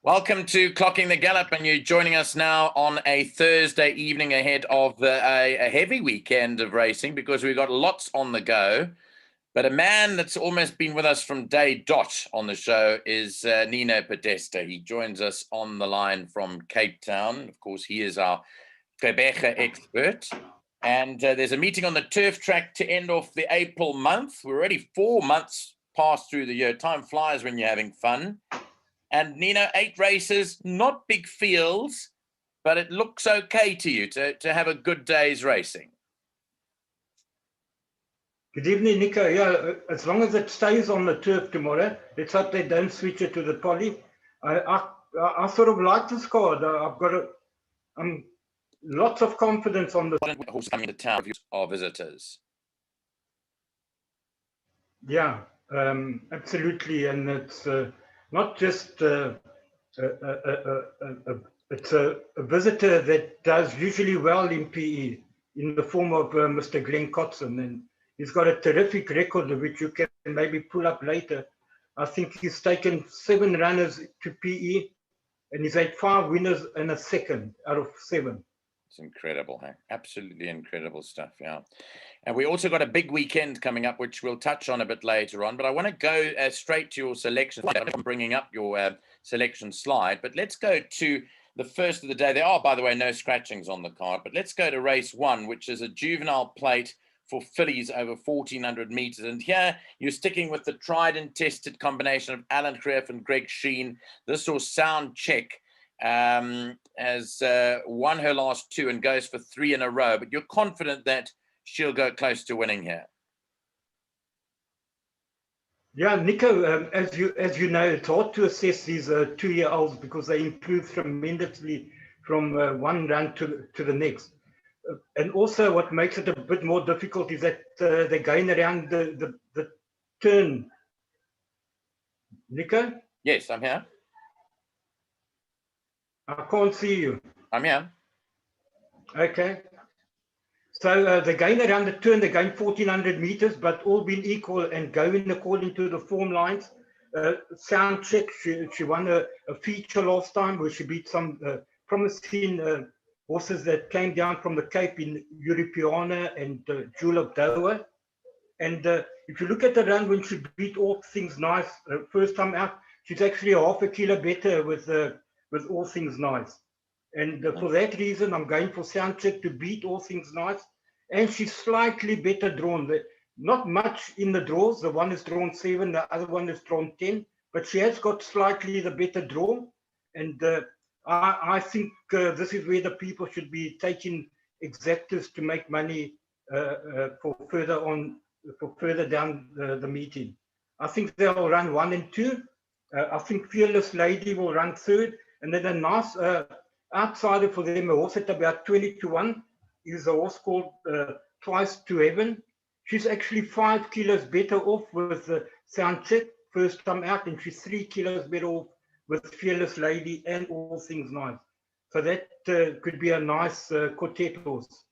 Welcome to Clocking the Gallop, and you're joining us now on a Thursday evening ahead of a heavy weekend of racing because we've got lots on the go. But a man that's almost been with us from day dot on the show is Nino Podesta. He joins us on the line from Cape Town. Of course, he is our Gqeberha expert. And there's a meeting on the turf track to end off the April month. We're already 4 months past through the year. Time flies when you're having fun. And Nino, 8 races, not big fields, but it looks okay to you to have a good day's racing. Good evening, Nico. Yeah, as long as it stays on the turf tomorrow, let's hope they don't switch it to the poly. I sort of like this card. I've got lots of confidence on the horse coming to town are visitors. Yeah, absolutely, and it's not just it's a visitor that does usually well in PE in the form of Mr. Glen Kotzen, and he's got a terrific record which you can maybe pull up later. I think he's taken 7 runners to PE, and he's had 5 winners and a second out of 7. It's incredible, huh? Absolutely incredible stuff, yeah. And we also got a big weekend coming up, which we'll touch on a bit later on. But I want to go straight to your selection. I'm bringing up your selection slide, but let's go to the first of the day. There are, by the way, no scratchings on the card, but let's go to race 1, which is a juvenile plate for fillies over 1,400 meters. And here you're sticking with the tried and tested combination of Alan Greff and Greg Sheen. This was Sound Check. Has won her last 2 and goes for 3 in a row, but you're confident that she'll go close to winning here. Yeah, Nico, as you know, it's hard to assess these 2-year-olds because they improve tremendously from one run to the next. And also what makes it a bit more difficult is that they're going around the turn. Nico? Yes, I'm here. I can't see you. I'm here. Okay. So they're going around the turn, they're going 1,400 meters, but all being equal and going according to the form lines. Sound Check, she won a feature last time where she beat some promising horses that came down from the Cape in Europeana and Jewel of Doha. And if you look at the run when she beat All Things Nice first time out, she's actually half a kilo better with All Things Nice. And for that reason, I'm going for Sound Check to beat All Things Nice. And she's slightly better drawn. Not much in the draws. The one is drawn 7, the other one is drawn 10. But she has got slightly the better draw. And I think this is where the people should be taking exactors to make money for further down the meeting. I think they'll run 1 and 2. I think Fearless Lady will run 3rd. And then a nice outsider for them, a horse at about 20 to 1, is a horse called Twice to Heaven. She's actually 5 kilos better off with Sound Check first time out, and she's 3 kilos better off with Fearless Lady and All Things Nice. So that could be a nice quartet horse.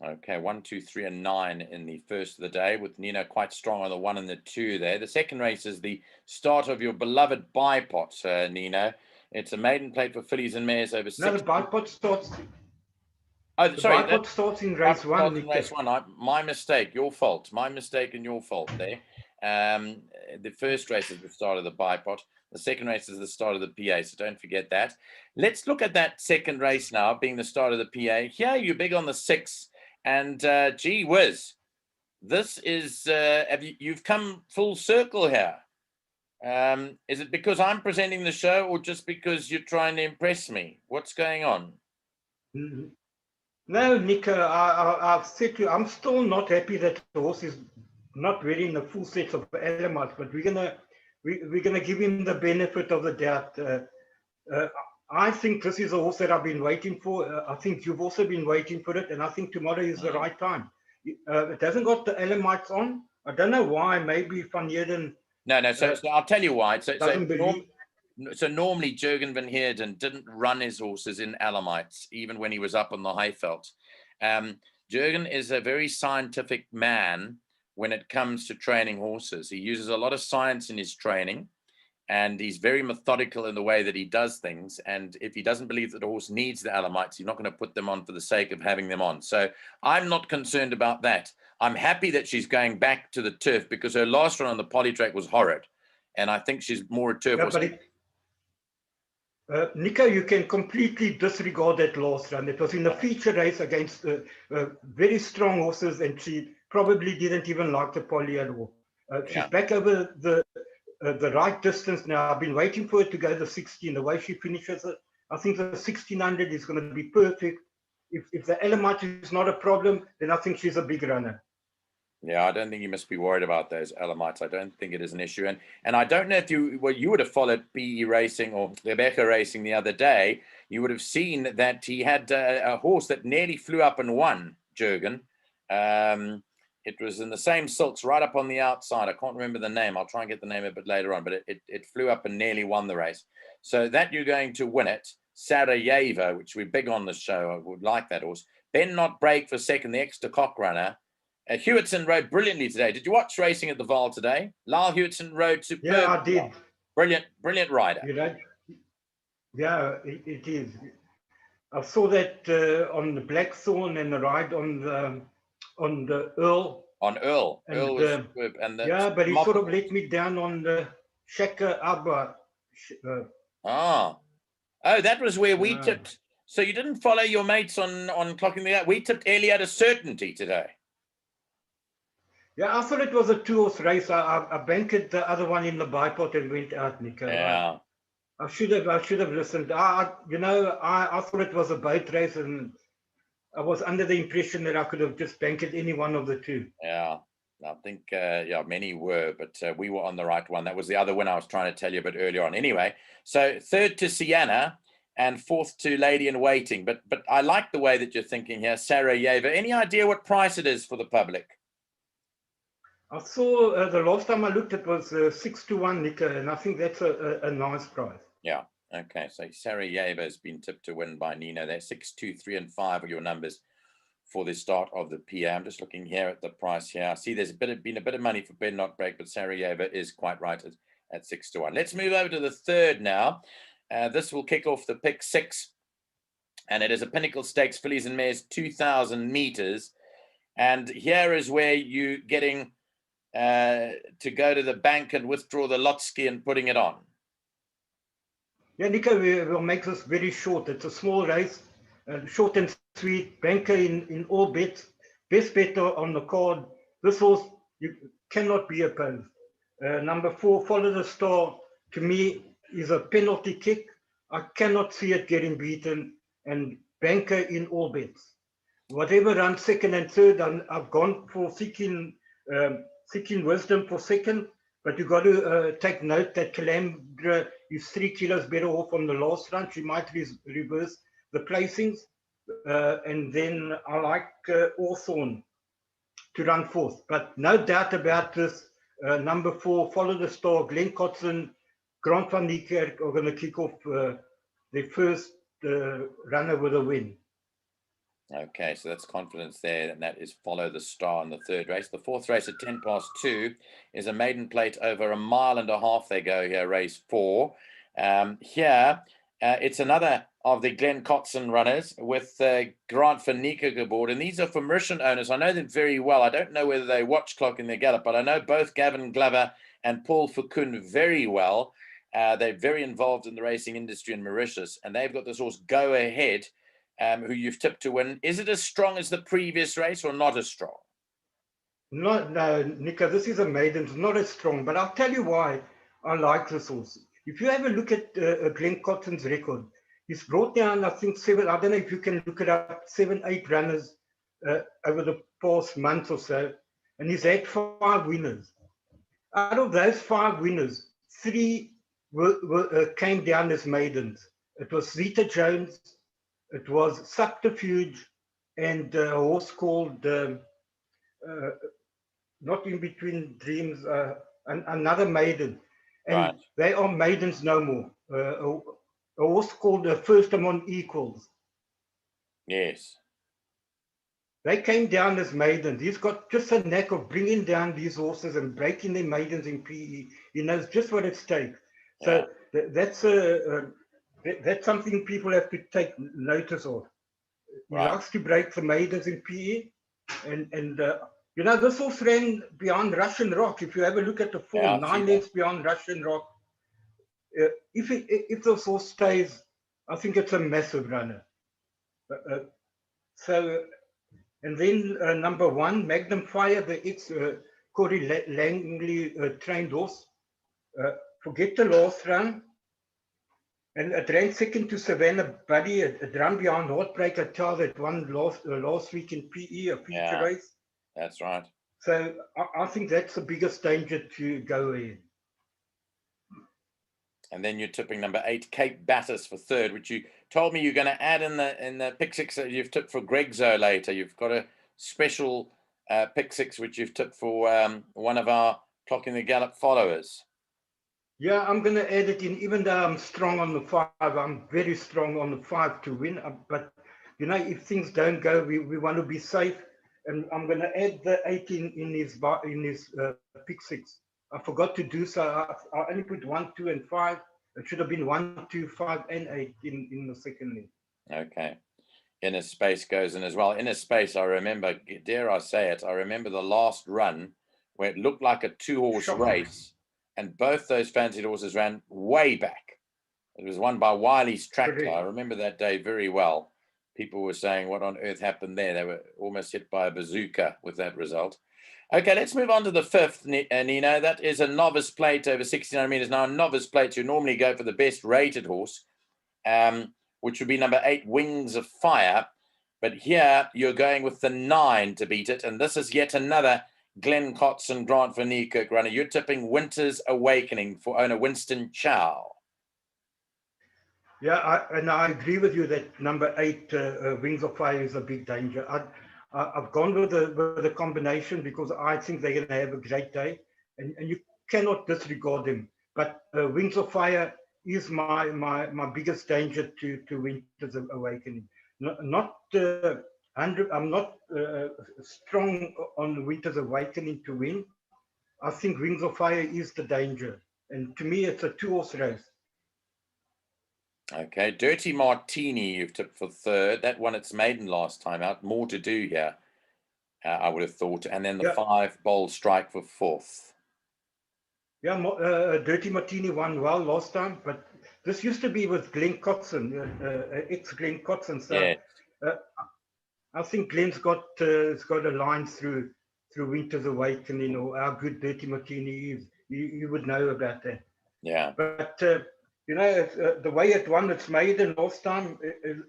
Okay, 1, 2, 3, and 9 in the first of the day, with Nino quite strong on the 1 and the 2 there. The second race is the start of your beloved Bipot, Nino. It's a maiden plate for fillies and mares over 6. No, the Bipot starts. Oh, sorry. Bipot starts in race 1. Race 1. My mistake. Your fault. My mistake and your fault there. The first race is the start of the Bipot. The second race is the start of the PA, so don't forget that. Let's look at that second race now, being the start of the PA. Here, you're big on the 6. And gee whiz, this is, you've come full circle here. Is it because I'm presenting the show or just because you're trying to impress me? What's going on? No, Nico, I've said to you, I'm still not happy that the horse is not wearing the full set of elements, but we're gonna give him the benefit of the doubt. I think this is a horse that I've been waiting for. I think you've also been waiting for it, and I think tomorrow is the right time. It hasn't got the Elamites on. I don't know why. Maybe Van Heerden. No. So I'll tell you why. So normally Jurgen van Heerden didn't run his horses in Elamites, even when he was up on the Highveld. Jurgen is a very scientific man when it comes to training horses. He uses a lot of science in his training. and he's very methodical in the way that he does things. And if he doesn't believe that the horse needs the Alamites, he's not going to put them on for the sake of having them on. So I'm not concerned about that. I'm happy that she's going back to the turf, because her last run on the poly track was horrid. And I think she's more a turf horse. Nico, you can completely disregard that last run. It was in a feature race against very strong horses, and she probably didn't even like the poly at all. She's back over the right distance now. I've been waiting for her to go the 16. The way she finishes it, I think the 1600 is going to be perfect. If the Elamite is not a problem, then I think she's a big runner. Yeah, I don't think you must be worried about those Elamites. I don't think it is an issue. And I don't know if you would have followed PE Racing or Gqeberha Racing the other day. You would have seen that he had a horse that nearly flew up and won, Jurgen. It was in the same silks right up on the outside. I can't remember the name. I'll try and get the name a bit later on, but it flew up and nearly won the race. So that you're going to win it. Sarajevo, which we're big on the show. I would like that horse. Ben Not Break for second, the extra cock runner. Hewitson rode brilliantly today. Did you watch racing at the Val today? Lyle Hewitson rode superb. Yeah, I did. Brilliant rider. You know, yeah, it is. I saw that on the Blackthorn and the ride on the Earl. On Earl. And, Earl was superb. And yeah, but he sort of let me down on the Shaka Abba. Oh, that was where we tipped. So you didn't follow your mates on clocking the gap. We tipped Elliot a certainty today. Yeah, I thought it was a 2-horse race. I banked the other one in the bipod and went out, Nico. Yeah. I should have listened. I thought it was a boat race, and I was under the impression that I could have just banked any one of the two. Yeah, I think many were, but we were on the right one. That was the other one I was trying to tell you a bit earlier on. Anyway, so third to Sienna and fourth to Lady in Waiting. But I like the way that you're thinking here, Sarajevo. Any idea what price it is for the public? I saw the last time I looked, it was 6-1, Nico, and I think that's a nice price. Yeah. Okay. So Sarajevo has been tipped to win by Nino. They're 6, 2, 3, and 5 are your numbers for the start of the PA. I'm just looking here at the price here. I see there's been a bit of money for Ben Not Break, but Sarajevo is quite right at 6-1. Let's move over to the third now. This will kick off the pick 6, and it is a Pinnacle Stakes fillies and mares 2,000 meters. And here is where you're getting to go to the bank and withdraw the Lotski and putting it on. Yeah, Nico, we'll make this very short. It's a small race, short and sweet. Banker in all bets. Best bet on the card. This horse, you cannot be opposed. Number 4, Follow the Star, to me, is a penalty kick. I cannot see it getting beaten. And Banker in all bets. Whatever runs second and third, I've gone for Seeking Wisdom for second. But you've got to take note that Gqeberha is 3 kilos better off on the last run. She might reverse the placings. And then I like Hawthorne to run fourth. But no doubt about this. Number 4, Follow the Star, Glen Kotzen, Grant van Niekerk are going to kick off their first runner with a win. Okay, so that's confidence there, and that is Follow the Star in the third race. The fourth race at 2:10 is a maiden plate over 1.5 miles. They go here, race 4. It's another of the Glen Kotzen runners with Grant van Niekerk aboard, and these are for Mauritian owners. I know them very well. I don't know whether they watch Clocking the Gallop, but I know both Gavin Glover and Paul Foucault very well. They're very involved in the racing industry in Mauritius, and they've got this horse Go Ahead, who you've tipped to win. Is it as strong as the previous race or not as strong? No, Nico, this is a maiden. It's not as strong, but I'll tell you why I like this horse. If you have a look at Glen Kotzen's record, he's brought down, I think, 7, I don't know if you can look it up, 7, 8 runners over the past month or so, and he's had 5 winners. Out of those 5 winners, 3 came down as maidens. It was Zeta Jones, it was Subterfuge, and a horse called Not In Between Dreams, another maiden. And right. They are maidens no more. A horse called First Among Equals. Yes. They came down as maidens. He's got just a knack of bringing down these horses and breaking their maidens in PE. He knows just what it takes. So that's something people have to take notice of. He Right. likes to break the maidens in PE, and you know, this horse ran beyond Russian Rock. If you have a look at the form, 9 lengths beyond Russian Rock. If this horse stays, I think it's a massive runner. And then number 1, Magnum Fire, the ex Corey Langley trained horse. Forget the last run. And it ran second to Savannah Buddy. It ran beyond Heartbreaker Child that won last week in PE, a feature race. That's right. So I think that's the biggest danger to go in. And then you're tipping number 8, Cape Battis for third, which you told me you're going to add in the pick 6 that you've tipped for Gregzo later. You've got a special pick 6 which you've tipped for one of our Clocking the Gallop followers. Yeah, I'm going to add it in, even though I'm strong on the 5. I'm very strong on the 5 to win. But, you know, if things don't go, we want to be safe. And I'm going to add the 8 in his pick 6. I forgot to do so. I only put 1, 2, and 5. It should have been 1, 2, 5, and 8 in the second leg. Okay. Inner Space goes in as well. Inner Space, I remember, dare I say it, I remember the last run where it looked like a 2-horse race. And both those fancied horses ran way back. It was won by Wiley's Tractor. I remember that day very well. People were saying, what on earth happened there? They were almost hit by a bazooka with that result. Okay, let's move on to the 5th, Nino. That is a novice plate over 69 meters. Now, a novice plate, you normally go for the best rated horse, which would be number 8, Wings of Fire. But here, you're going with the 9 to beat it. And this is yet another Glen Kotzen Grant for Nico runner. You're tipping Winter's Awakening for owner Winston Chow. Yeah, I agree with you that number 8, Wings of Fire, is a big danger. I've gone with the combination because I think they're going to have a great day, and you cannot disregard them. But Wings of Fire is my biggest danger to Winter's Awakening. I'm not strong on Winter's Awakening to win. I think Wings of Fire is the danger, and to me, it's a 2-horse race. Okay, Dirty Martini, you've tipped for third. That won its maiden last time out. More to do here, I would have thought. And then the 5, Bold Strike for fourth. Yeah, Dirty Martini won well last time, but this used to be with Glen Kotzen, ex-Glen Kotzen. So yeah. I think Glen's got a line through Winter's Awakening, or how good Dirty Martini is. You would know about that. Yeah. But you know, the way it won its maiden last time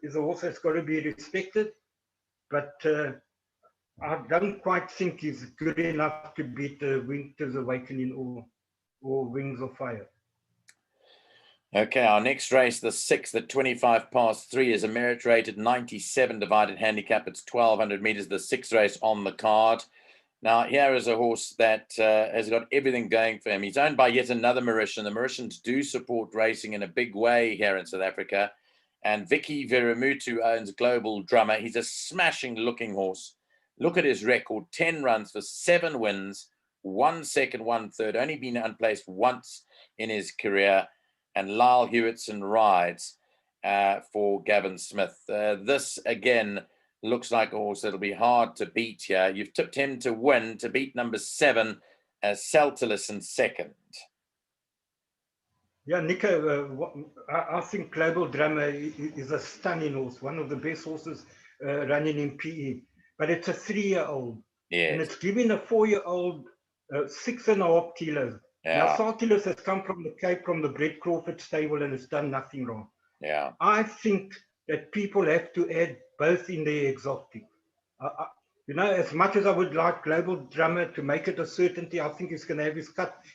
is a horse that's got to be respected. But I don't quite think he's good enough to beat Winter's Awakening or Wings of Fire. Okay, our next race, the 6th at 25 past 3, is a merit-rated 97 divided handicap. It's 1,200 meters, the 6th race on the card. Now, here is a horse that has got everything going for him. He's owned by yet another Mauritian. The Mauritians do support racing in a big way here in South Africa. And Vicky Veramutu owns Global Drummer. He's a smashing-looking horse. Look at his record, 10 runs for 7 wins, 1 second, 1 third, only been unplaced once in his career. And Lyle Hewitson rides for Gavin Smith. This, again, looks like a horse that'll be hard to beat here. You've tipped him to win, to beat number 7, Celtilus in second. Yeah, Nico, I think Global Drummer is a stunning horse, one of the best horses running in PE. But it's a 3-year-old. Yes. And it's giving a 4-year-old 6.5 kilos. Yeah. Now, Celtilus has come from the Cape, from the Brett Crawford stable, and has done nothing wrong. Yeah. I think that people have to add both in their exotic. You know, as much as I would like Global Drummer to make it a certainty, I think he's going to have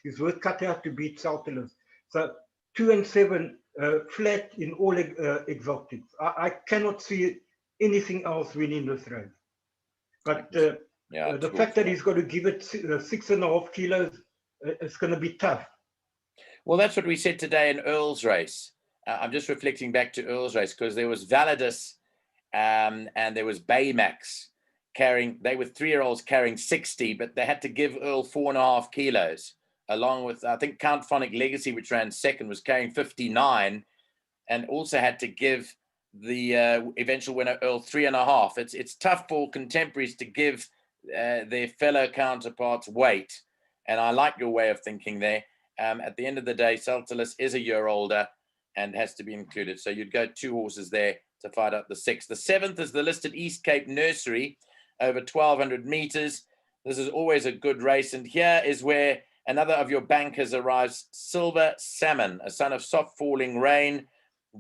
his work cut out to beat Celtilus. So 2 and 7 flat in all exotics. I cannot see anything else winning this race. But the fact that he's got to give it 6.5 kilos, it's going to be tough. Well, that's what we said today in Earl's race. I'm just reflecting back to Earl's race because there was Validus and there was Baymax carrying. They were 3-year-olds carrying 60, but they had to give Earl 4.5 kilos along with, I think, Count Phonic Legacy, which ran second, was carrying 59, and also had to give the eventual winner Earl 3.5. It's tough for contemporaries to give their fellow counterparts weight, and I like your way of thinking there. At the end of the day, Celtilus is a year older and has to be included. So you'd go 2 horses there to fight out the 6th. The 7th is the listed East Cape Nursery over 1,200 meters. This is always a good race. And here is where another of your bankers arrives, Silver Salmon, a son of soft falling rain.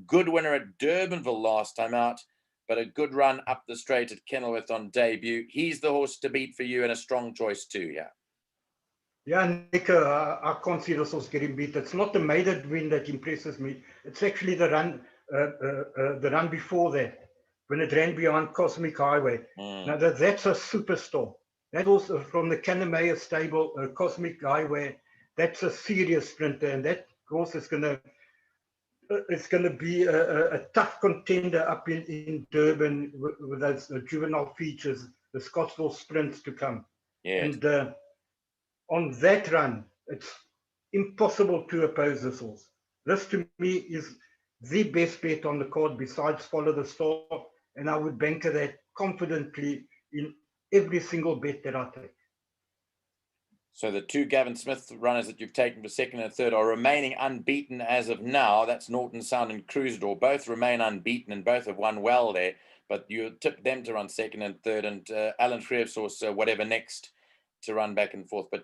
Good winner at Durbanville last time out, but a good run up the straight at Kenilworth on debut. He's the horse to beat for you, and a strong choice too, yeah. Yeah, Nico, I can't see this horse getting beat. It's not the maiden win that impresses me. It's actually the run before that, when it ran behind Cosmic Highway. Now that's a superstar. That was from the Cannemea stable, Cosmic Highway. That's a serious sprinter, and that horse is going to be a tough contender up in Durban with those juvenile features, the Scottsville sprints to come. Yeah. And on that run, it's impossible to oppose this horse. This, to me, is the best bet on the card besides Follow the Star, and I would banker that confidently in every single bet that I take. So the 2 Gavin Smith runners that you've taken for second and third are remaining unbeaten as of now. That's Norton Sound and Cruisador. Both remain unbeaten and both have won well there. But you tip them to run second and third, and Alan Shreve's horse, whatever next, to run back and forth. But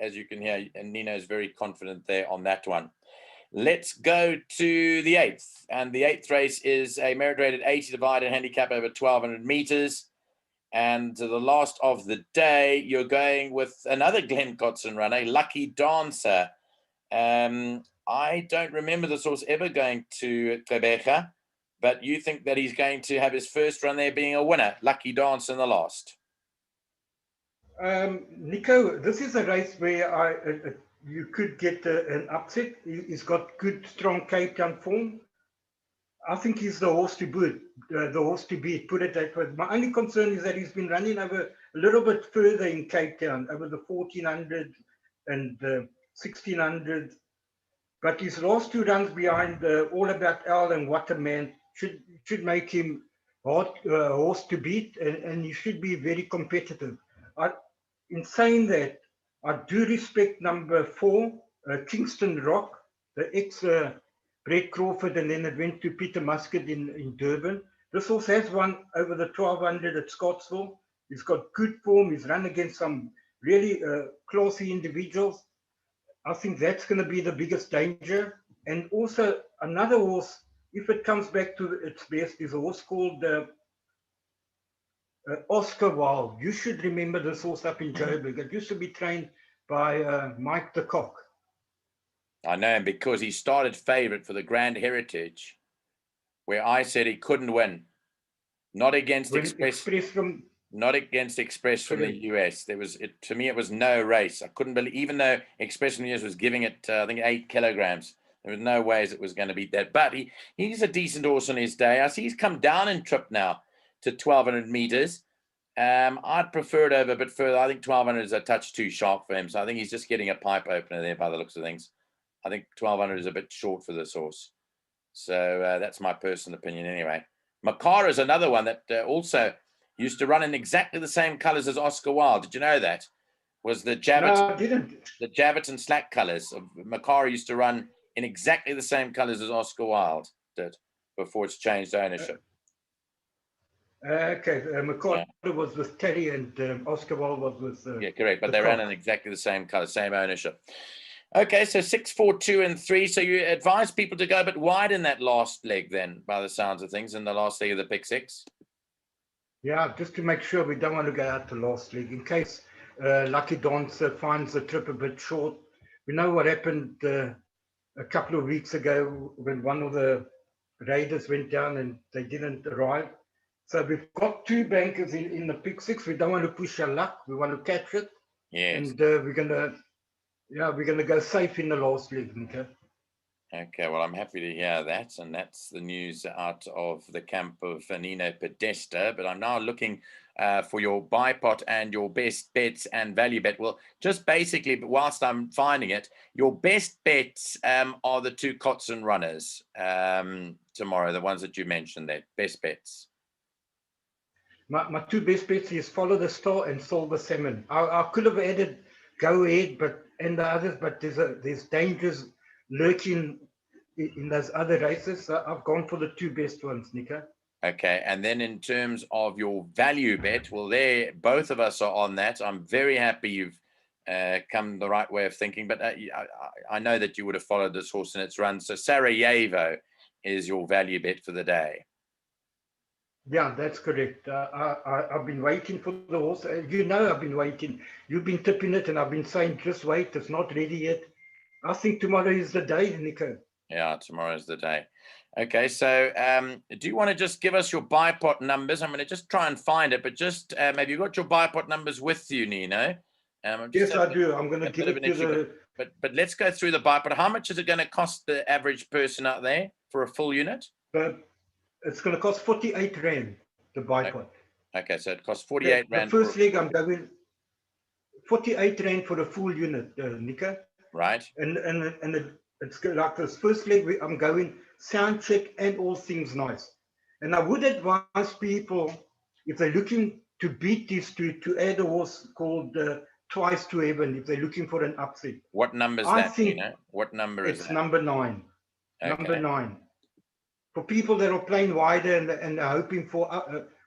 as you can hear, Nino is very confident there on that one. Let's go to the 8th. And the 8th race is a merit rated 80 divided handicap over 1,200 meters. And the last of the day, you're going with another Glen Kotzen runner, Lucky Dancer. I don't remember this horse ever going to Gqeberha, but you think that he's going to have his first run there being a winner, Lucky Dancer in the last. Nico, this is a race where you could get an upset. He's got good, strong Cape Town form. I think he's the horse to beat, put it that way. My only concern is that he's been running over a little bit further in Cape Town, over the 1,400 and 1,600. But his last 2 runs behind All About Al and Waterman should make him a horse to beat, and he should be very competitive. In saying that, I do respect number 4, Kingston Rock, the ex Brett Crawford, and then it went to Peter Muscat in Durban. This horse has won over the 1,200 at Scottsville. He's got good form. He's run against some really classy individuals. I think that's going to be the biggest danger. And also another horse, if it comes back to its best, is a horse called Oscar Wilde. You should remember this horse up in Joburg. It used to be trained by Mike the Cock. I know him because he started favourite for the Grand Heritage, where I said he couldn't win. Not against Express from the US. To me, it was no race. I couldn't believe, even though Express from the US was giving it, I think, 8 kilograms. There was no ways it was going to beat that. But he's a decent horse on his day. I see he's come down in trip now to 1,200 meters. I'd prefer it over a bit further. I think 1,200 is a touch too sharp for him. So I think he's just getting a pipe opener there by the looks of things. I think 1,200 is a bit short for this horse. So that's my personal opinion anyway. Makara is another one that also used to run in exactly the same colours as Oscar Wilde. Did you know that? Was the Javits, No, I didn't. The Javits and Slack colours of Makara used to run in exactly the same colours as Oscar Wilde did before it's changed ownership. Okay, Makara was with Terry and Oscar Wilde was with... yeah, correct. But they ran in exactly the same colour, same ownership. Okay, so 6, 4, 2, and 3. So you advise people to go a bit wide in that last leg then, by the sounds of things, in the last leg of the pick 6. Yeah, just to make sure we don't want to go out the last leg. In case Lucky Dancer finds the trip a bit short. We know what happened a couple of weeks ago when one of the Raiders went down and they didn't arrive. So we've got 2 bankers in the pick 6. We don't want to push our luck. We want to catch it. Yes. And we're going to go safe in the last leg, Nico. Okay, well, I'm happy to hear that. And that's the news out of the camp of Nino Podesta. But I'm now looking for your buy pot and your best bets and value bet. Well, just basically, but whilst I'm finding it, your best bets are the 2 Kotzen runners tomorrow, the ones that you mentioned there, best bets. My 2 best bets is Follow the Star and Silver Salmon. I could have added Go Ahead, and the others, but there's dangers lurking in those other races. So I've gone for the 2 best ones, Nico. Okay, and then in terms of your value bet, well, there both of us are on that. I'm very happy you've come the right way of thinking, but I know that you would have followed this horse in its run. So Sarajevo is your value bet for the day. Yeah, that's correct. I've been waiting for the horse. I've been waiting. You've been tipping it, and I've been saying, just wait, it's not ready yet. I think tomorrow is the day, Nico. Yeah, tomorrow's the day. Okay, so do you want to just give us your buy pot numbers? I'm going to just try and find it, but just have you got your buy pot numbers with you, Nino? Yes, I do. I'm going to give it to the... But let's go through the buy pot. How much is it going to cost the average person out there for a full unit? It's going to cost 48 Rand, the buy pot. Okay, so it costs 48 Rand. The first leg, I'm going 48 Rand for the full unit, Nico. Right. And it's like this first leg, I'm going sound check and all things nice. And I would advise people, if they're looking to beat these two, to add a horse called Twice to Heaven, if they're looking for an upset. What number is that, Nino? What number is that? It's number 9. Okay. Number 9. For people that are playing wider and are hoping for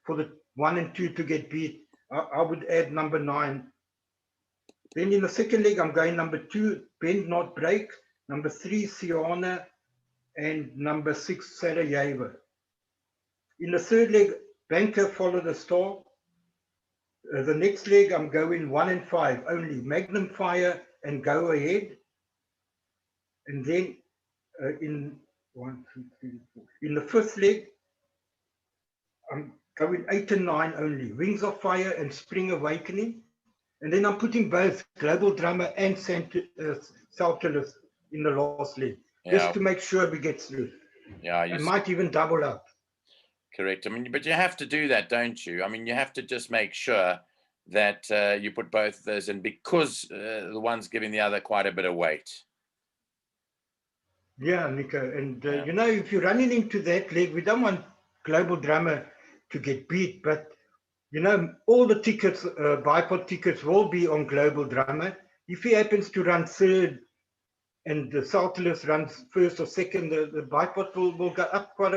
the 1 and 2 to get beat, I would add number 9. Then in the second leg, I'm going number 2, Bend Not Break, number 3, Siana, and number 6, Sarajevo. In the third leg, Banker, Follow the Star. The next leg, I'm going 1 and 5 only, Magnum Fire and Go Ahead. And then in 1, 2, 3, 4. In the fifth leg, I'm going 8 and 9 only, Wings of Fire and Spring Awakening. And then I'm putting both Global Drummer and Saltilus in the last leg, just to make sure we get through. Yeah, I might even double up. Correct. I mean, but you have to do that, don't you? I mean, you have to just make sure that you put both of those in, because the one's giving the other quite a bit of weight. Yeah, Nico. And, if you're running into that leg, we don't want Global Drummer to get beat, but, all the tickets, bipod tickets will be on Global Drummer. If he happens to run third and the Saltilus runs first or second, the bipod will go up quite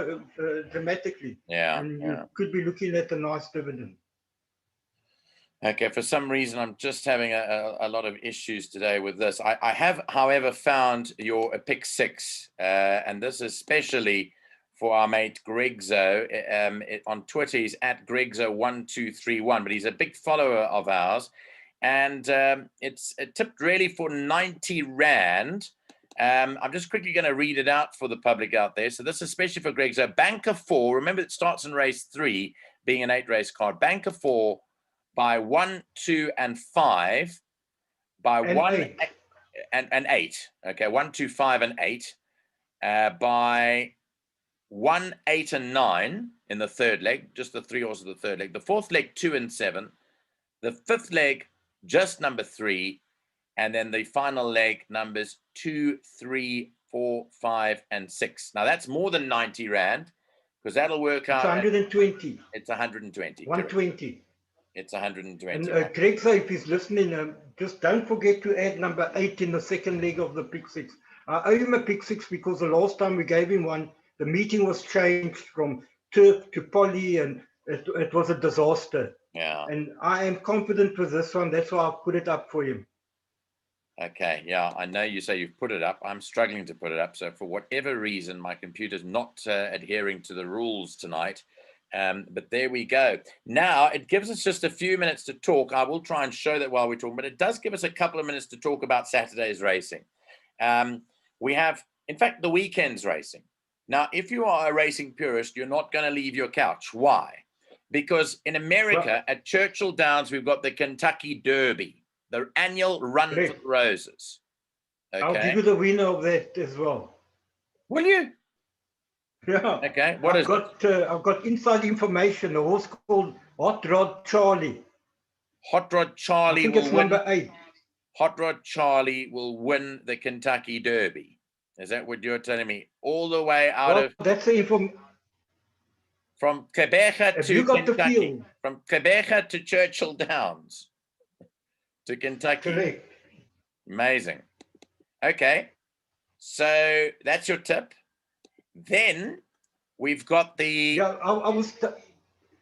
dramatically. Yeah. And you could be looking at a nice dividend. Okay, for some reason, I'm just having a lot of issues today with this. I have, however, found your pick 6, and this is especially for our mate Gqeberha. On Twitter, he's at Gqeberha1231, but he's a big follower of ours. And it's tipped really for 90 Rand. I'm just quickly going to read it out for the public out there. So this is especially for Gqeberha. Banker 4, remember it starts in race 3, being an 8-race card. Banker 4 by 1, 2, and 5, by and 1 8. And 8. Okay, 1, 2, 5, and 8, by 1, 8, and 9 in the third leg, just the 3 horses of the third leg. The fourth leg, 2 and 7. The fifth leg, just number 3. And then the final leg, numbers 2, 3, 4, 5, and 6. Now that's more than 90 Rand, because that'll work out. It's 120. It's 120. 120. It's 120. And Gqeberha, if he's listening, just don't forget to add number 8 in the second leg of the pick 6. I owe him a pick 6 because the last time we gave him one, the meeting was changed from turf to poly, and it was a disaster. Yeah. And I am confident with this one. That's why I put it up for him. Okay. Yeah, I know you say you've put it up. I'm struggling to put it up. So for whatever reason, my computer's not adhering to the rules tonight. But there we go. Now it gives us just a few minutes to talk. I will try and show that while we're talking, but it does give us a couple of minutes to talk about Saturday's racing. We have, in fact, the weekend's racing. Now, if you are a racing purist, you're not going to leave your couch. Why? Because in America, at Churchill Downs, we've got the Kentucky Derby, the annual Run for the Roses. Okay. I'll give you the winner of that as well. Will you? Yeah. Okay. I've got inside information. A horse called Hot Rod Charlie. Hot Rod I Charlie think will it's win. number 8. Hot Rod Charlie will win the Kentucky Derby. Is that what you're telling me? All the way out Well, of that's the info. from Gqeberha Have to you got the Kentucky, field? from Gqeberha to Churchill Downs to Kentucky. Correct. Amazing. Okay, so that's your tip. Then we've got the Yeah, I was,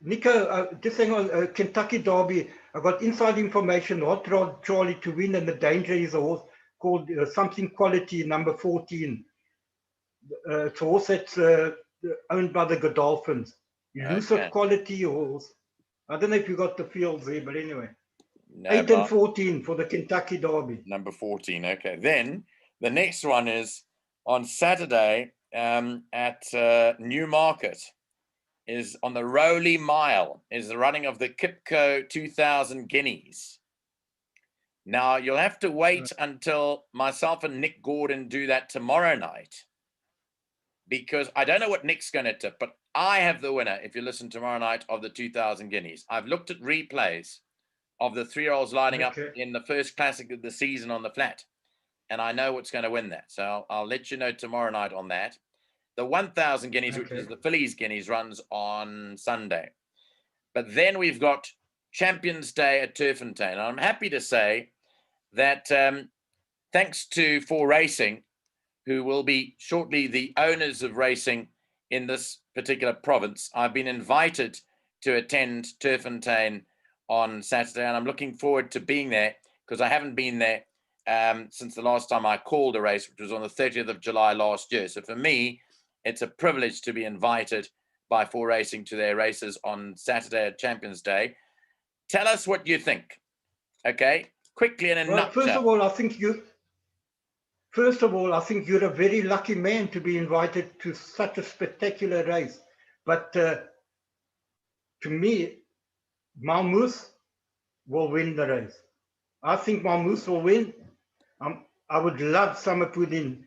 Nico, just hang on, Kentucky Derby. I got inside information, Hot Rod Charlie to win, and the danger is a horse called something quality, number 14. It's a horse that's owned by the Godolphins. Elusive okay. quality horse. I don't know if you got the fields there, but anyway. No, 8 and 14 for the Kentucky Derby. number 14. Okay. Then the next one is on Saturday at Newmarket. Is on the Rowley Mile, is the running of the Kipco 2000 Guineas. Now, you'll have to wait until myself and Nick Gordon do that tomorrow night, because I don't know what Nick's going to tip, but I have the winner, if you listen tomorrow night, of the 2000 Guineas. I've looked at replays of the 3-year-olds lining up in the first classic of the season on the flat, and I know what's going to win that. So I'll let you know tomorrow night on that. The 1000 Guineas, which is the Phillies Guineas, runs on Sunday. But then we've got Champions Day at Turffontein. And I'm happy to say that thanks to For Racing, who will be shortly the owners of racing in this particular province, I've been invited to attend Turffontein on Saturday. And I'm looking forward to being there, because I haven't been there since the last time I called a race, which was on the 30th of July last year. So for me, it's a privilege to be invited by For Racing to their races on Saturday at Champions Day. Tell us what you think. Okay, quickly in a nutshell. First of all, I think you're a very lucky man to be invited to such a spectacular race. But to me, Malmoose will win the race. I think Malmoose will win. I would love Summer Pudding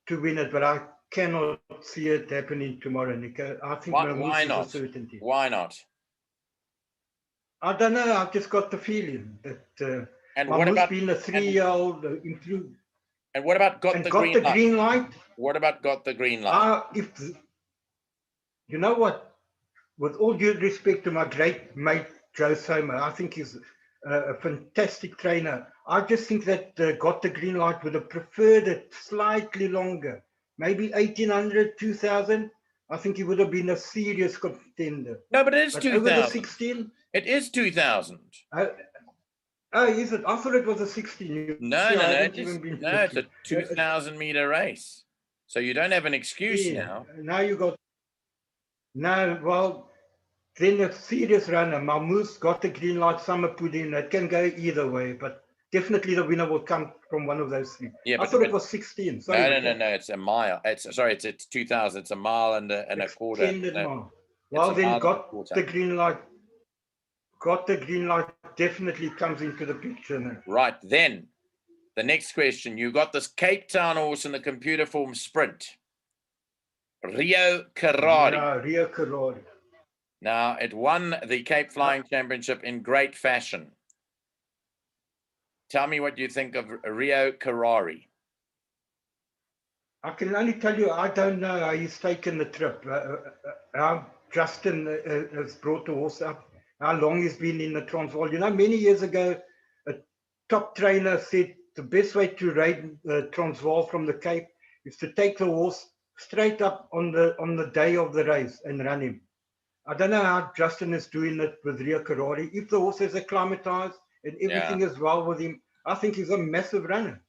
to win it, but I cannot see it happening tomorrow, Nico. I think Why is not? a certainty. Why not? I don't know. I've just got the feeling that and what about being a 3-year-old improved. And what about got the green light? What about got the green light? You know what? With all due respect to my great mate Joe Somer, I think he's a fantastic trainer. I just think that got the green light would have preferred it slightly longer, maybe 1800, 2000. I think he would have been a serious contender. No, but it is 2000. Over the 16. It is 2000. Oh, is it? I thought it was a 16. No, it's a 2,000 meter race. So you don't have an excuse now. Now you got. No, well, then a serious runner. Malmoose got the green light, Summer Pudding. It can go either way, but definitely the winner will come from one of those three. Yeah, I thought it was 16. Sorry, no. It's a mile. It's 2,000. It's a mile and a quarter. Mile. Well, then got the green light. Got the green light definitely comes into the picture now. Right, then the next question. You got this Cape Town horse in the computer form sprint. Rio Carrari. Yeah, Rio Carrari. Now, it won the Cape Flying Championship in great fashion. Tell me what you think of Rio Carrari. I can only tell you, I don't know how he's taken the trip. How Justin has brought the horse up. How long he's been in the Transvaal. You know, many years ago, a top trainer said the best way to ride the Transvaal from the Cape is to take the horse straight up on the day of the race and run him. I don't know how Justin is doing it with Rio Carrari. If the horse is acclimatized and everything is well with him, I think he's a massive runner.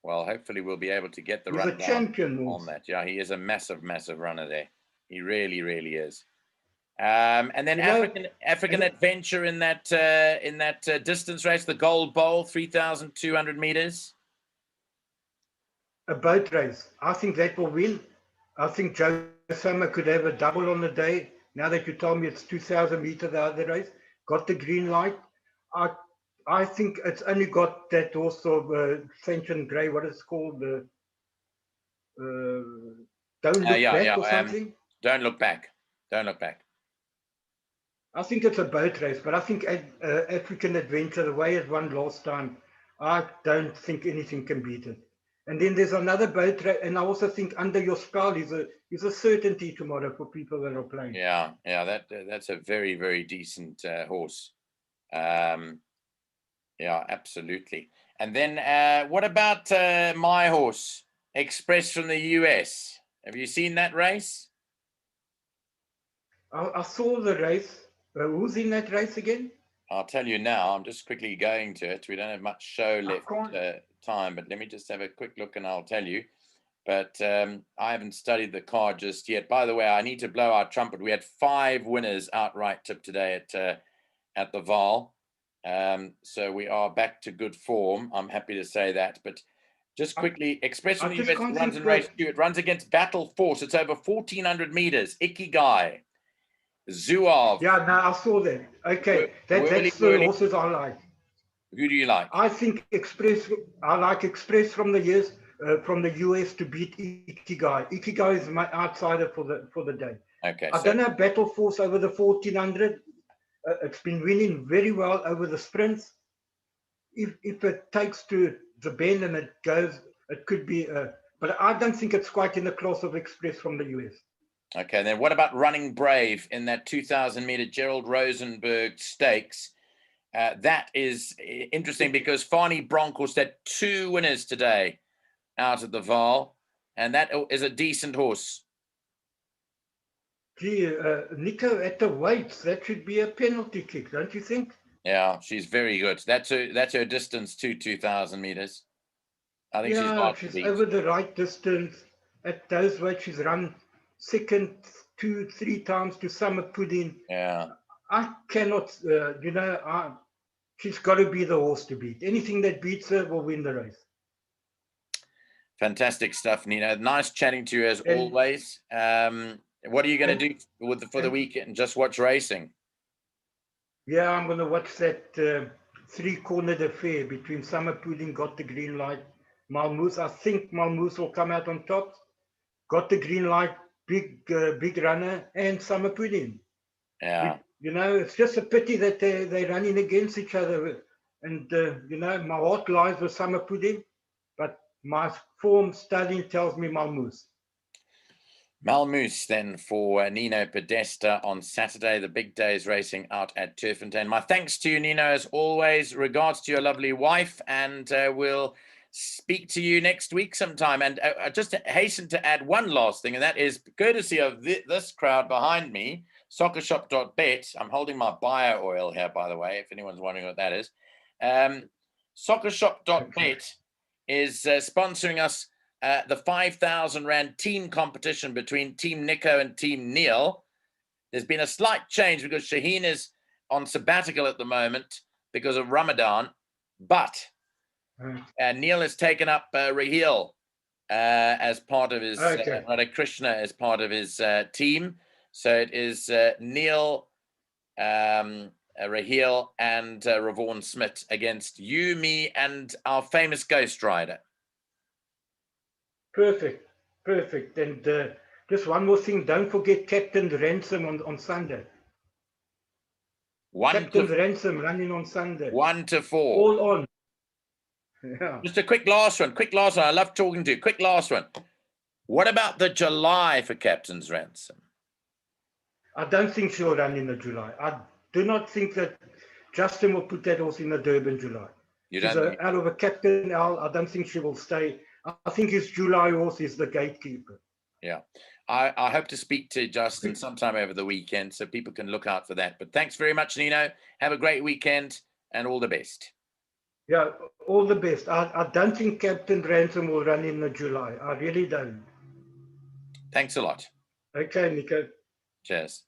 Well, hopefully we'll be able to get the run on that. Yeah, he is a massive, massive runner there. He really, really is. And then African Adventure in that distance race, the Gold Bowl, 3,200 meters. A boat race. I think that will win. I think Joe Summer could have a double on the day. Now that you told me it's 2,000 meters, the other race, got the green light. I think it's only got that also Saint Grey, what it's called, Don't Look Back or something. Don't Look Back. Don't Look Back. I think it's a boat race, but I think African Adventure, the way it won last time, I don't think anything can beat it. And then there's another boat race, and I also think Under Your Spell is a certainty tomorrow for people that are playing. Yeah, that's a very, very decent horse. Yeah, absolutely. And then what about my horse, Express from the US? Have you seen that race? I saw the race. Who's in that race again? I'll tell you now. I'm just quickly going to it. We don't have much show left time, but let me just have a quick look and I'll tell you. But I haven't studied the card just yet. By the way, I need to blow our trumpet. We had 5 winners outright tip today at the Val. So we are back to good form. I'm happy to say that. But just quickly, Express from the US runs in race 2. It runs against Battle Force. It's over 1,400 meters. Ikigai. Zuov. Yeah, no, I saw that. Okay, that's the horses I like. Who do you like? I think I like Express from the US to beat Ikigai. Ikigai is my outsider for the day. Okay. I don't know Battle Force over the 1,400. It's been winning very well over the sprints. If it takes to the bend and it goes, it could be. But I don't think it's quite in the class of Express from the US. Okay, then what about Running Brave in that 2,000-meter Gerald Rosenberg Stakes? That is interesting because Fani Bronckhorst had 2 winners today out at the Val, and that is a decent horse. Gee, Nico, at the weights, that should be a penalty kick, don't you think? Yeah, she's very good. That's her distance to 2,000 meters. I think she's over the right distance. At those weights, she's run second 2-3 times to Summer Pudding. Yeah. I cannot, she's got to be the horse to beat. Anything that beats her will win the race. Fantastic stuff, Nino. Nice chatting to you as always. What are you going to do for the weekend? Just watch racing? Yeah, I'm going to watch that 3-cornered affair between Summer Pudding, Got the Green Light, Malmoose. I think Malmoose will come out on top. Got the Green Light, big runner, and Summer Pudding. Yeah. It's just a pity that they're running against each other. And, my heart lies with Summer Pudding, but my form studying tells me Malmoose. Malmoose then for Nino Podesta on Saturday. The big day is racing out at Turffontein. My thanks to you, Nino, as always. Regards to your lovely wife, and we'll speak to you next week sometime. And just to hasten to add one last thing, and that is courtesy of this crowd behind me, soccershop.bet. I'm holding my bio oil here, by the way, if anyone's wondering what that is. Soccershop.bet is sponsoring us the 5,000 Rand team competition between Team Nico and Team Neil. There's been a slight change because Shaheen is on sabbatical at the moment because of Ramadan, but Neil has taken up Raheel as part of his Radha Krishna as part of his team. So it is Neil, Raheel, and Ravon Smith against you, me, and our famous Ghost Rider. Perfect. And just one more thing, don't forget Captain Ransom on Sunday. Captain Ransom running on Sunday. 1 to 4. All on. Yeah. Just a quick last one. I love talking to you. Quick last one. What about the July for Captain's Ransom? I don't think she'll run in the July. I do not think that Justin will put that horse in the Durban July. She's out of a Captain Al. I don't think she will stay. I think his July horse is the gatekeeper. Yeah. I hope to speak to Justin sometime over the weekend so people can look out for that. But thanks very much, Nino. Have a great weekend and all the best. Yeah, all the best. I don't think Captain Ransom will run in the July. I really don't. Thanks a lot. Okay, Nico. Cheers.